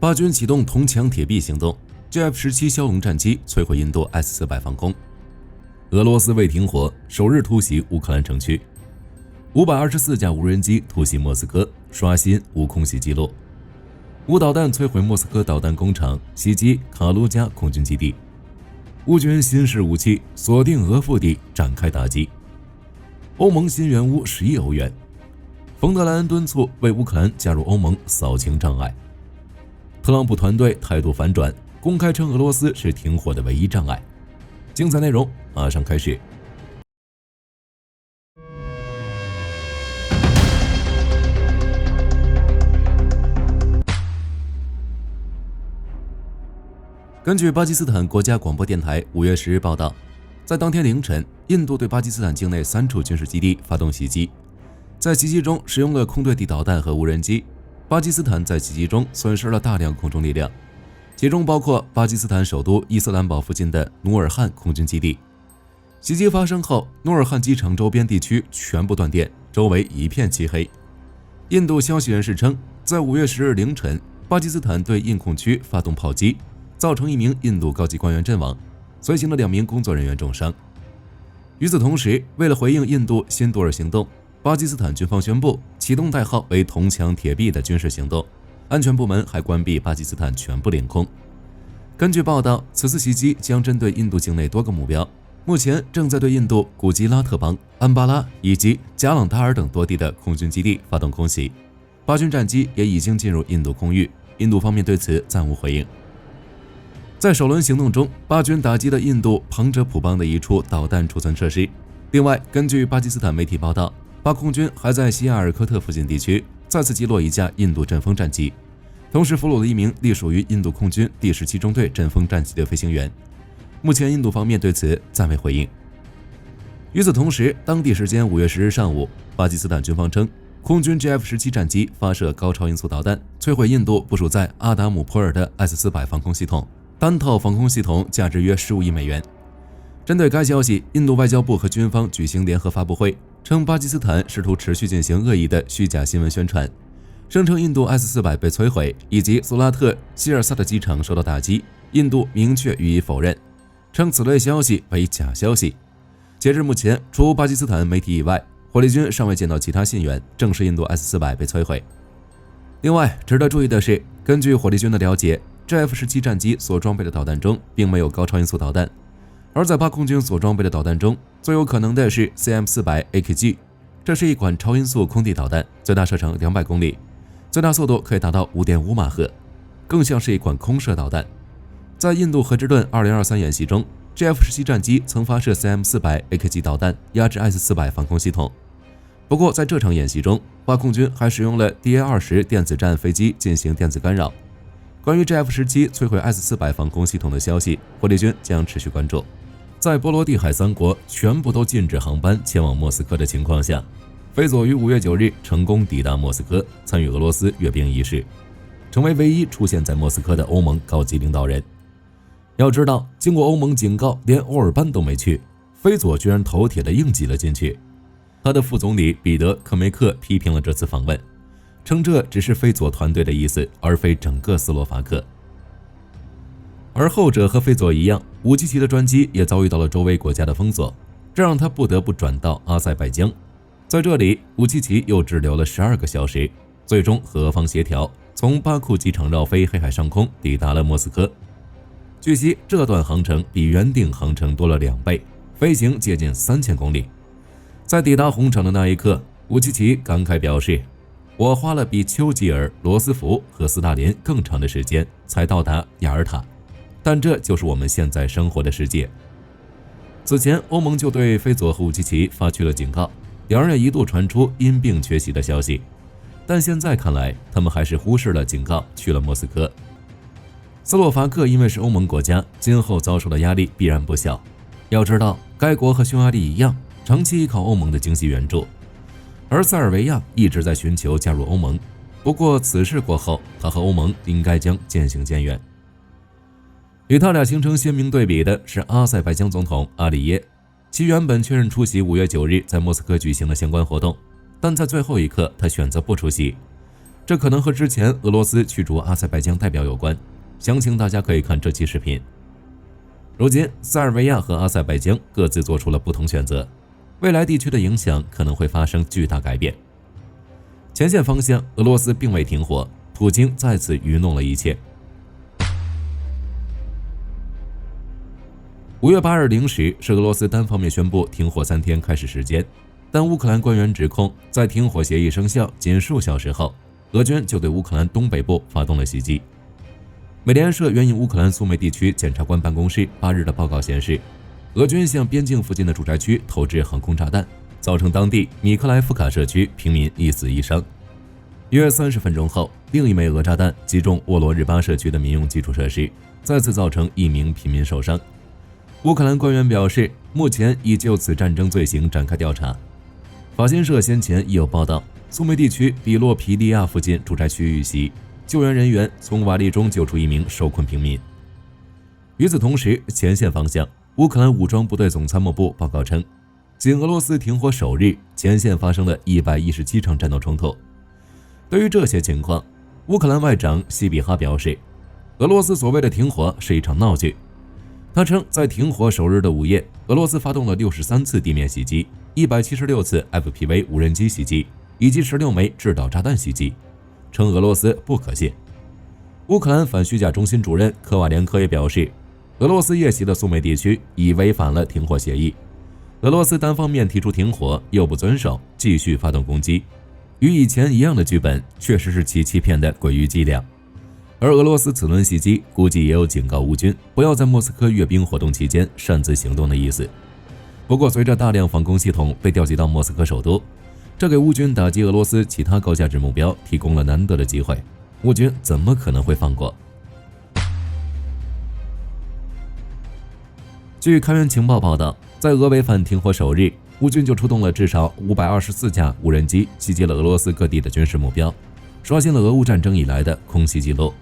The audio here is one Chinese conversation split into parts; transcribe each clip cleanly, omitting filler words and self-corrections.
巴军启动铜墙铁壁行动 ，JF-17枭龙战机摧毁印度 S-400防空。俄罗斯未停火，首日突袭乌克兰城区。524架无人机突袭莫斯科，刷新无空袭纪录。无导弹摧毁莫斯科导弹工厂，袭击卡卢加空军基地。乌军新式武器锁定俄腹地，展开打击。欧盟新援乌10亿欧元。冯德莱恩敦促为乌克兰加入欧盟扫清障碍。特朗普团队态度反转，公开称俄罗斯是停火的唯一障碍。精彩内容马上开始。根据巴基斯坦国家广播电台5月10日报道，在当天凌晨，印度对巴基斯坦境内3处军事基地发动袭击，在袭击中使用了空对地导弹和无人机。巴基斯坦在袭击中损失了大量空中力量，其中包括巴基斯坦首都伊斯兰堡附近的努尔汗空军基地。袭击发生后，努尔汗机场周边地区全部断电，周围一片漆黑。印度消息人士称，在5月10日凌晨，巴基斯坦对印控区发动炮击，造成1名印度高级官员阵亡，随行的2名工作人员重伤。与此同时，为了回应印度新杜尔行动，巴基斯坦军方宣布启动代号为铜墙铁壁的军事行动，安全部门还关闭巴基斯坦全部领空。根据报道，此次袭击将针对印度境内多个目标，目前正在对印度古吉拉特邦、安巴拉以及加朗达尔等多地的空军基地发动空袭。巴军战机也已经进入印度空域，印度方面对此暂无回应。在首轮行动中，巴军打击了印度旁遮普邦的一处导弹储存设施。另外，根据巴基斯坦媒体报道，巴空军还在西亚尔科特附近地区再次击落一架印度阵风战机，同时俘虏了1名隶属于印度空军第17中队阵风战机的飞行员。目前，印度方面对此暂未回应。与此同时，当地时间5月10日上午，巴基斯坦军方称，空军 JF-17战机发射高超音速导弹，摧毁印度部署在阿达姆普尔的 S-400防空系统，单套防空系统价值约15亿美元。针对该消息，印度外交部和军方举行联合发布会，称巴基斯坦试图持续进行恶意的虚假新闻宣传，声称印度 S-400被摧毁以及苏拉特希尔萨的机场受到打击，印度明确予以否认，称此类消息为假消息。截至目前，除巴基斯坦媒体以外，火力军尚未见到其他信源证实印度 S-400被摧毁。另外，值得注意的是，根据火力军的了解，JF-17战机所装备的导弹中并没有高超音速导弹，而在巴空军所装备的导弹中，最有可能的是 CM-400AKG， 这是一款超音速空地导弹，最大射程200公里，最大速度可以达到 5.5 马赫，更像是一款空射导弹。在印度和之盾2023演习中， JF-17战机曾发射 CM-400AKG 导弹压制 S-400防空系统。不过在这场演习中，巴空军还使用了 DA-20 电子战飞机进行电子干扰。关于 JF-17摧毁 S-400防空系统的消息，火力军将持续关注。在波罗的海3国全部都禁止航班前往莫斯科的情况下，菲佐于5月9日成功抵达莫斯科，参与俄罗斯阅兵仪式，成为唯一出现在莫斯科的欧盟高级领导人。要知道，经过欧盟警告，连欧尔班都没去，菲佐居然头铁地硬挤了进去。他的副总理彼得·科梅克批评了这次访问，称这只是菲佐团队的意思，而非整个斯洛伐克。而后者和菲佐一样，武契奇的专机也遭遇到了周围国家的封锁，这让他不得不转到阿塞拜疆。在这里，武契奇又滞留了12个小时，最终和俄方协调，从巴库机场绕飞黑海上空抵达了莫斯科。据悉，这段航程比原定航程多了2倍，飞行接近3000公里。在抵达红场的那一刻，武契奇感慨表示，我花了比丘吉尔、罗斯福和斯大林更长的时间才到达雅尔塔，但这就是我们现在生活的世界。此前，欧盟就对菲佐和武契奇发去了警告，两人也一度传出因病缺席的消息，但现在看来，他们还是忽视了警告，去了莫斯科。斯洛伐克因为是欧盟国家，今后遭受的压力必然不小。要知道，该国和匈牙利一样，长期依靠欧盟的经济援助，而塞尔维亚一直在寻求加入欧盟。不过此事过后，他和欧盟应该将渐行渐远。与他俩形成鲜明对比的是阿塞拜疆总统阿里耶，其原本确认出席5月9日在莫斯科举行的相关活动，但在最后一刻他选择不出席。这可能和之前俄罗斯驱逐阿塞拜疆代表有关，详情大家可以看这期视频。如今，塞尔维亚和阿塞拜疆各自做出了不同选择，未来地区的影响可能会发生巨大改变。前线方向，俄罗斯并未停火，普京再次愚弄了一切。5月8日零时是俄罗斯单方面宣布停火3天开始时间，但乌克兰官员指控，在停火协议生效仅数小时后，俄军就对乌克兰东北部发动了袭击。美联社援引乌克兰苏梅地区检察官办公室8日的报告显示，俄军向边境附近的住宅区投掷航空炸弹，造成当地米克莱夫卡社区平民1死1伤。约30分钟后，另一枚俄炸弹击中沃罗日巴社区的民用基础设施，再次造成1名平民受伤。乌克兰官员表示，目前已就此战争罪行展开调查。法新社先前已有报道，苏梅地区比洛皮利亚附近住宅区遇袭，救援人员从瓦砾中救出1名受困平民。与此同时，前线方向，乌克兰武装部队总参谋部报告称，仅俄罗斯停火首日，前线发生了117场战斗冲突。对于这些情况，乌克兰外长西比哈表示，俄罗斯所谓的停火是一场闹剧。他称，在停火首日的午夜，俄罗斯发动了63次地面袭击，176次 FPV 无人机袭击，以及16枚制导炸弹袭击，称俄罗斯不可信。乌克兰反虚假中心主任科瓦连科也表示，俄罗斯夜袭的苏梅地区已违反了停火协议，俄罗斯单方面提出停火又不遵守，继续发动攻击，与以前一样的剧本，确实是其欺骗的诡异伎俩。而俄罗斯此轮袭击估计也有警告乌军不要在莫斯科阅兵活动期间擅自行动的意思。不过，随着大量防空系统被调集到莫斯科首都，这给乌军打击俄罗斯其他高价值目标提供了难得的机会，乌军怎么可能会放过？据开源情报报道，在俄违反停火首日，乌军就出动了至少524架无人机，袭击了俄罗斯各地的军事目标，刷新了俄乌战争以来的空袭记录。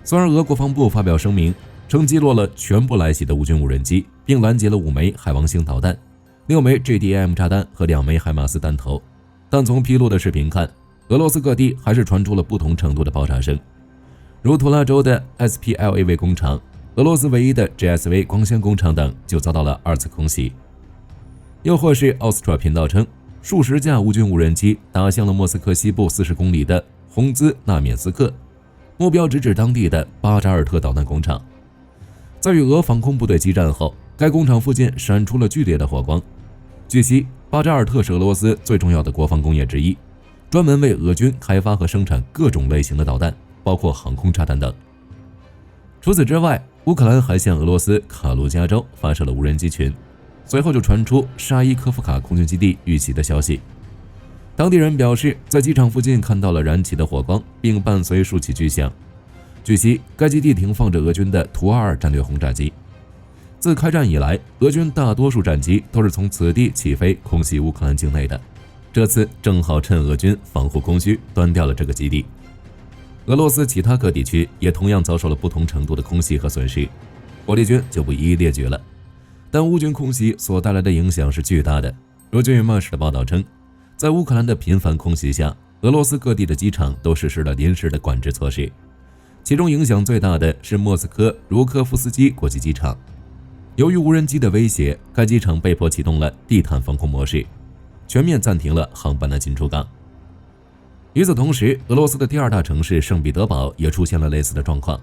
虽然俄国防部发表声明称击落了全部来袭的乌军无人机，并拦截了5枚海王星导弹、6枚 GDAM 炸弹和2枚海马斯弹头，但从披露的视频看，俄罗斯各地还是传出了不同程度的爆炸声。如图拉州的 SPLAV 工厂、俄罗斯唯一的 GSV 光纤工厂等就遭到了2次空袭。又或是奥斯特频道称，数十架乌军无人机打向了莫斯科西部40公里的洪兹纳缅斯克，目标直指当地的巴扎尔特导弹工厂。在与俄防空部队激战后，该工厂附近闪出了剧烈的火光。据悉，巴扎尔特是俄罗斯最重要的国防工业之一，专门为俄军开发和生产各种类型的导弹，包括航空炸弹等。除此之外，乌克兰还向俄罗斯卡卢加州发射了无人机群，随后就传出沙伊科夫卡空军基地遇袭的消息。当地人表示，在机场附近看到了燃起的火光，并伴随数起巨响。据悉，该基地停放着俄军的图22战略轰炸机。自开战以来，俄军大多数战机都是从此地起飞空袭乌克兰境内的，这次正好趁俄军防护空虚，端掉了这个基地。俄罗斯其他各地区也同样遭受了不同程度的空袭和损失，火力军就不一一列举了。但乌军空袭所带来的影响是巨大的。如军媒的报道称，在乌克兰的频繁空袭下，俄罗斯各地的机场都实施了临时的管制措施，其中影响最大的是莫斯科茹科夫斯基国际机场。由于无人机的威胁，该机场被迫启动了地毯防空模式，全面暂停了航班的进出港。与此同时，俄罗斯的第2大城市圣彼得堡也出现了类似的状况，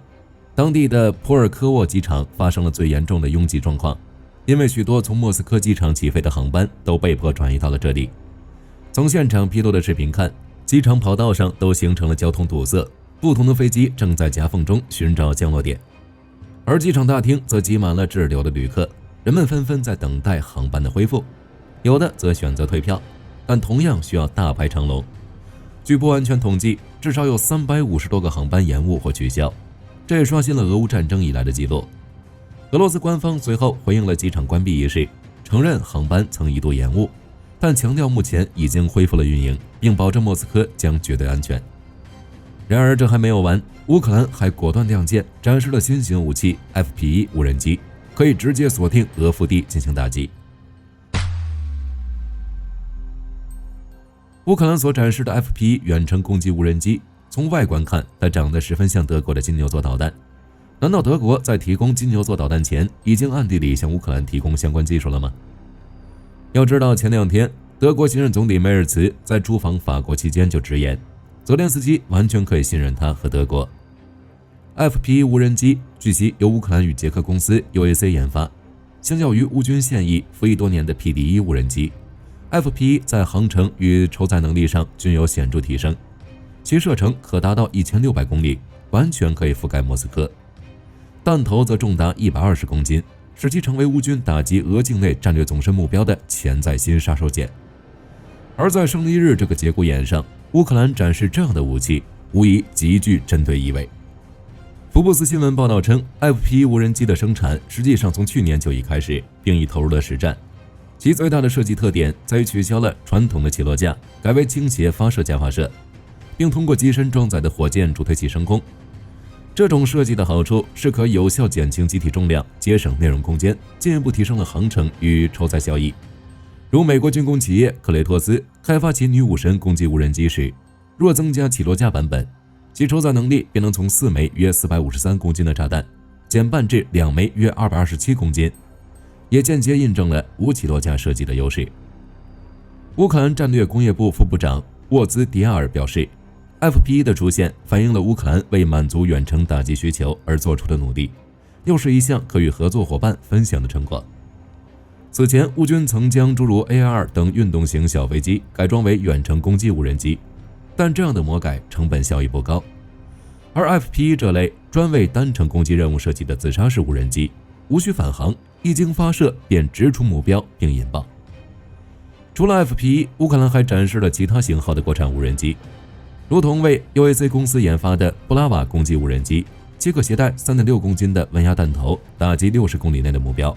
当地的普尔科沃机场发生了最严重的拥挤状况，因为许多从莫斯科机场起飞的航班都被迫转移到了这里。从现场披露的视频看，机场跑道上都形成了交通堵塞，不同的飞机正在夹缝中寻找降落点，而机场大厅则挤满了滞留的旅客，人们纷纷在等待航班的恢复，有的则选择退票，但同样需要大排长龙。据不完全统计，至少有350多个航班延误或取消，这也刷新了俄乌战争以来的记录。俄罗斯官方随后回应了机场关闭一事，承认航班曾一度延误，但强调目前已经恢复了运营，并保证莫斯科将绝对安全。然而这还没有完，乌克兰还果断亮剑，展示了新型武器 FP1 无人机，可以直接锁定俄腹地进行打击。乌克兰所展示的 FP 远程攻击无人机，从外观看，它长得十分像德国的金牛座导弹。难道德国在提供金牛座导弹前，已经暗地里向乌克兰提供相关技术了吗？要知道，前2天，德国新任总理梅尔茨在出访法国期间就直言，泽连斯基完全可以信任他和德国。FP 无人机据悉由乌克兰与捷克公司 UAC 研发，相较于乌军现役服役多年的 PD-1 无人机， FP 在航程与承载能力上均有显著提升，其射程可达到1600公里，完全可以覆盖莫斯科。弹头则重达120公斤，使其成为乌军打击俄境内战略纵深目标的潜在新杀手锏。而在胜利日这个节骨眼上，乌克兰展示这样的武器，无疑极具针对意味。福布斯新闻报道称 ，FP 无人机的生产实际上从去年就已开始，并已投入了实战。其最大的设计特点在于取消了传统的起落架，改为倾斜发射架发射，并通过机身装载的火箭助推器升空。这种设计的好处是可有效减轻机体重量，节省内容空间，进一步提升了航程与承载效益。如美国军工企业克雷托斯开发其女武神攻击无人机时，若增加起落架版本，其承载能力便能从4枚约453公斤的炸弹减半至2枚约227公斤，也间接印证了无起落架设计的优势。乌克兰战略工业部副部长沃兹迪亚尔表示，FP 的出现反映了乌克兰为满足远程打击需求而做出的努力，又是一项可与合作伙伴分享的成果。此前，乌军曾将诸如 AR 等运动型小飞机改装为远程攻击无人机，但这样的魔改成本效益不高。而 FP 这类专为单程攻击任务设计的自杀式无人机，无需返航，一经发射便直出目标并引爆。除了 FP， 乌克兰还展示了其他型号的国产无人机，如同为 UAC 公司研发的布拉瓦攻击无人机，即可携带 3.6 公斤的稳压弹头，打击60公里内的目标；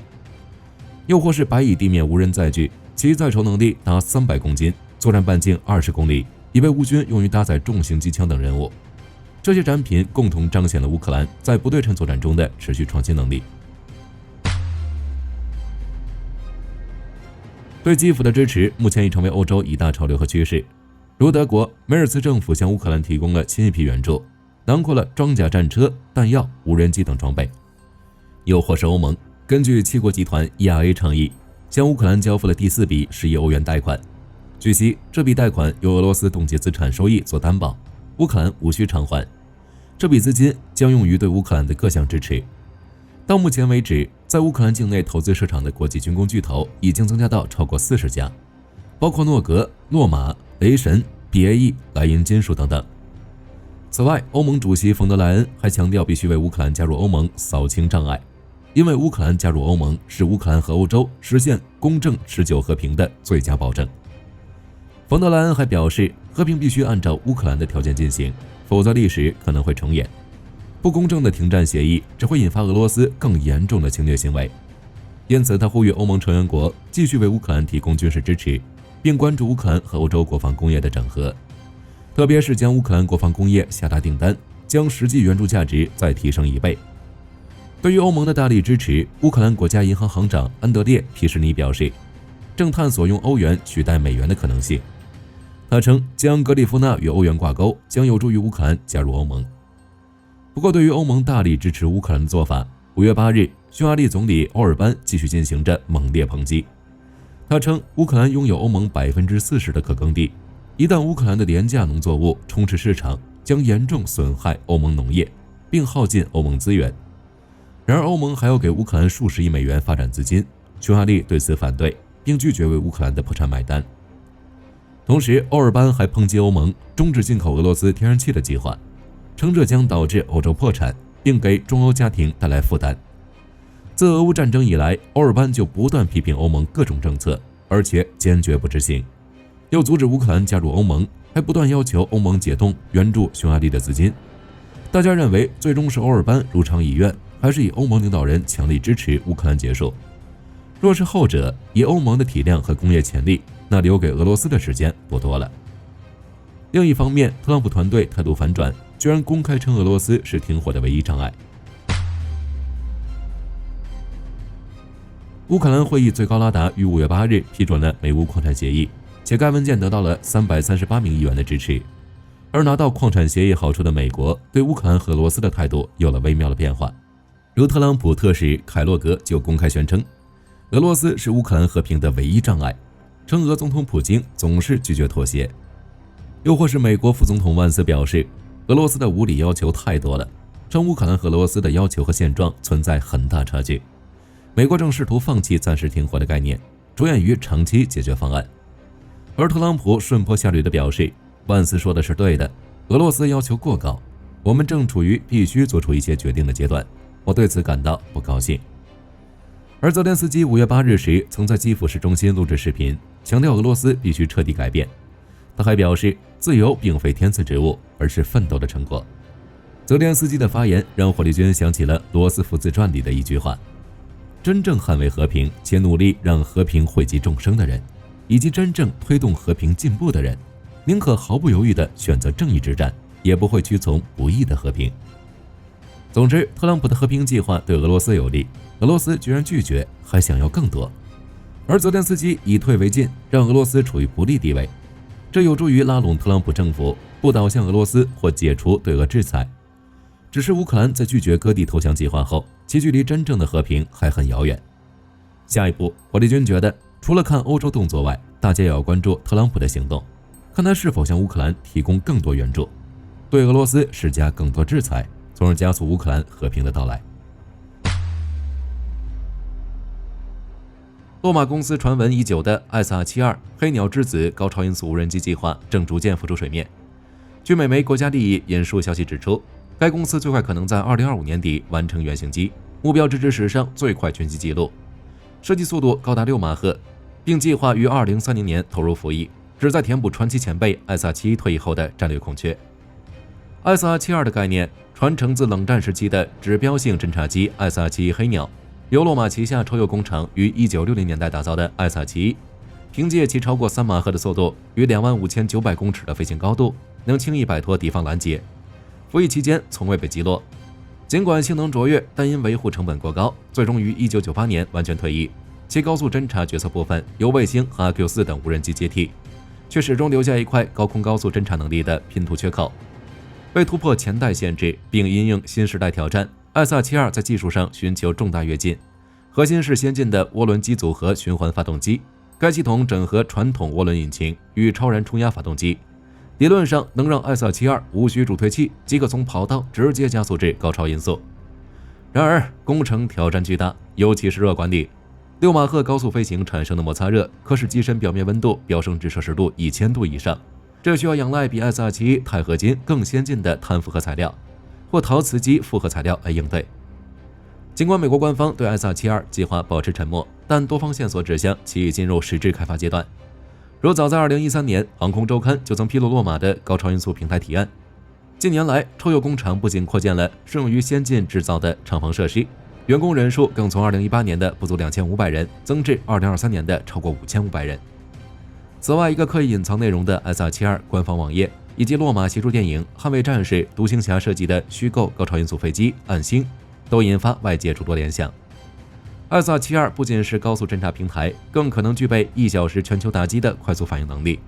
又或是白蚁地面无人载具，其载筹能力达300公斤，作战半径20公里，已被乌军用于搭载重型机枪等任务。这些展品共同彰显了乌克兰在不对称作战中的持续创新能力。对基辅的支持目前已成为欧洲一大潮流和趋势。如德国，梅尔茨政府向乌克兰提供了新一批援助，囊括了装甲战车、弹药、无人机等装备。又或是欧盟根据七国集团 ERA 倡议，向乌克兰交付了第4笔10亿欧元贷款。据悉，这笔贷款由俄罗斯冻结资产收益做担保，乌克兰无需偿还。这笔资金将用于对乌克兰的各项支持。到目前为止，在乌克兰境内投资市场的国际军工巨头已经增加到超过40家，包括诺格、诺马、雷神、BAE、莱茵金属等等。此外，欧盟主席冯德莱恩还强调必须为乌克兰加入欧盟扫清障碍，因为乌克兰加入欧盟是乌克兰和欧洲实现公正持久和平的最佳保证。冯德莱恩还表示，和平必须按照乌克兰的条件进行，否则历史可能会重演。不公正的停战协议只会引发俄罗斯更严重的侵略行为，因此他呼吁欧盟成员国继续为乌克兰提供军事支持，并关注乌克兰和欧洲国防工业的整合，特别是将乌克兰国防工业下达订单，将实际援助价值再提升1倍。对于欧盟的大力支持，乌克兰国家银行行长安德烈·皮什尼表示，正探索用欧元取代美元的可能性。他称，将格里夫纳与欧元挂钩将有助于乌克兰加入欧盟。不过，对于欧盟大力支持乌克兰的做法，5月8日，匈牙利总理欧尔班继续进行着猛烈抨击。他称，乌克兰拥有欧盟40%的可耕地，一旦乌克兰的廉价农作物充斥市场，将严重损害欧盟农业，并耗尽欧盟资源。然而，欧盟还要给乌克兰数十亿美元发展资金，匈牙利对此反对，并拒绝为乌克兰的破产买单。同时，欧尔班还抨击欧盟终止进口俄罗斯天然气的计划，称这将导致欧洲破产，并给中欧家庭带来负担。自俄乌战争以来，欧尔班就不断批评欧盟各种政策，而且坚决不执行，又阻止乌克兰加入欧盟，还不断要求欧盟解冻援助匈牙利的资金。大家认为，最终是欧尔班如偿已愿，还是以欧盟领导人强力支持乌克兰结束？若是后者，以欧盟的体量和工业潜力，那留给俄罗斯的时间不多了。另一方面，特朗普团队态度反转，居然公开称俄罗斯是停火的唯一障碍。乌克兰会议最高拉达于5月8日批准了美乌矿产协议，且该文件得到了338名议员的支持。而拿到矿产协议好处的美国对乌克兰和俄罗斯的态度有了微妙的变化。如特朗普特使凯洛格就公开宣称，俄罗斯是乌克兰和平的唯一障碍，称俄总统普京总是拒绝妥协。又或是美国副总统万斯表示，俄罗斯的无理要求太多了，称乌克兰和俄罗斯的要求和现状存在很大差距。美国正试图放弃暂时停火的概念，着眼于长期解决方案。而特朗普顺坡下驴地表示，万斯说的是对的，俄罗斯要求过高，我们正处于必须做出一些决定的阶段，我对此感到不高兴。而泽连斯基5月8日时曾在基辅市中心录制视频，强调俄罗斯必须彻底改变。他还表示，自由并非天赐之物，而是奋斗的成果。泽连斯基的发言让火力军想起了罗斯福自传里的一句话：真正捍卫和平且努力让和平惠及众生的人，以及真正推动和平进步的人，宁可毫不犹豫地选择正义之战，也不会屈从不义的和平。总之，特朗普的和平计划对俄罗斯有利，俄罗斯居然拒绝，还想要更多。而泽连斯基以退为进，让俄罗斯处于不利地位，这有助于拉拢特朗普政府，不倒向俄罗斯或解除对俄制裁。只是乌克兰在拒绝割地投降计划后，其距离真正的和平还很遥远。下一步，火力军觉得除了看欧洲动作外，大家也要关注特朗普的行动，看他是否向乌克兰提供更多援助，对俄罗斯施加更多制裁，从而加速乌克兰和平的到来。洛马公司传闻已久的艾萨72黑鸟之子高超音速无人机计划正逐渐浮出水面。据美媒国家利益引述消息指出，该公司最快可能在2025年底完成原型机，目标直至史上最快全息纪录，设计速度高达6马赫，并计划于2030年投入服役，旨在填补传奇前辈艾萨71退役后的战略空缺。艾萨72的概念传承自冷战时期的指标性侦察机艾萨71黑鸟，由洛马旗下抽铀工厂于1960年代打造的艾萨71，凭借其超过3马赫的速度与25900公尺的飞行高度，能轻易摆脱敌方拦截，服役期间从未被击落。尽管性能卓越，但因维护成本过高，最终于1998年完全退役。其高速侦察决策部分由卫星和 RQ4 等无人机接替，却始终留下一块高空高速侦察能力的拼图缺口。为突破前代限制并因应新时代挑战，艾萨72在技术上寻求重大跃进，核心是先进的涡轮机组合循环发动机。该系统整合传统涡轮引擎与超燃冲压发动机，理论上能让艾萨72无需助推器即可从跑道直接加速至高超音速。然而，工程挑战巨大，尤其是热管理。6马赫高速飞行产生的摩擦热可使机身表面温度飙升至摄氏度1000度以上，这需要仰赖比艾萨71钛合金更先进的碳复合材料或陶瓷基复合材料来应对。尽管美国官方对艾萨72计划保持沉默，但多方线索指向其已进入实质开发阶段。如早在2013年，航空周刊就曾披露洛马的高超音速平台提案。近年来，抽铀工厂不仅扩建了适用于先进制造的厂房设施，员工人数更从2018年的不足2500人增至2023年的超过5500人。此外，一个刻意隐藏内容的艾萨72官方网页以及洛马协助电影《捍卫战士》《独行侠》设计的虚构高超音速飞机暗星，都引发外界诸多联想。艾萨72不仅是高速侦察平台，更可能具备1小时全球打击的快速反应能力。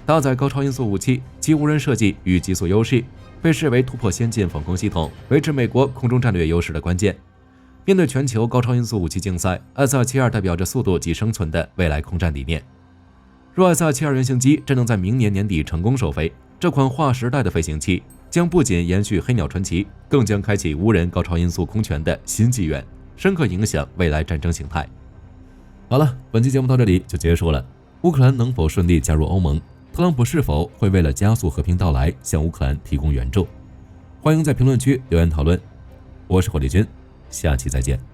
搭载高超音速武器，其无人设计与极速优势被视为突破先进防空系统、维持美国空中战略优势的关键。面对全球高超音速武器竞赛，艾萨72代表着速度及生存的未来空战理念。若艾萨72原型机真能在明年年底成功首飞，这款划时代的飞行器将不仅延续黑鸟传奇，更将开启无人高超音速空权的新纪元，深刻影响未来战争形态。好了，本期节目到这里就结束了。乌克兰能否顺利加入欧盟？特朗普是否会为了加速和平到来向乌克兰提供援助？欢迎在评论区留言讨论。我是火力军，下期再见。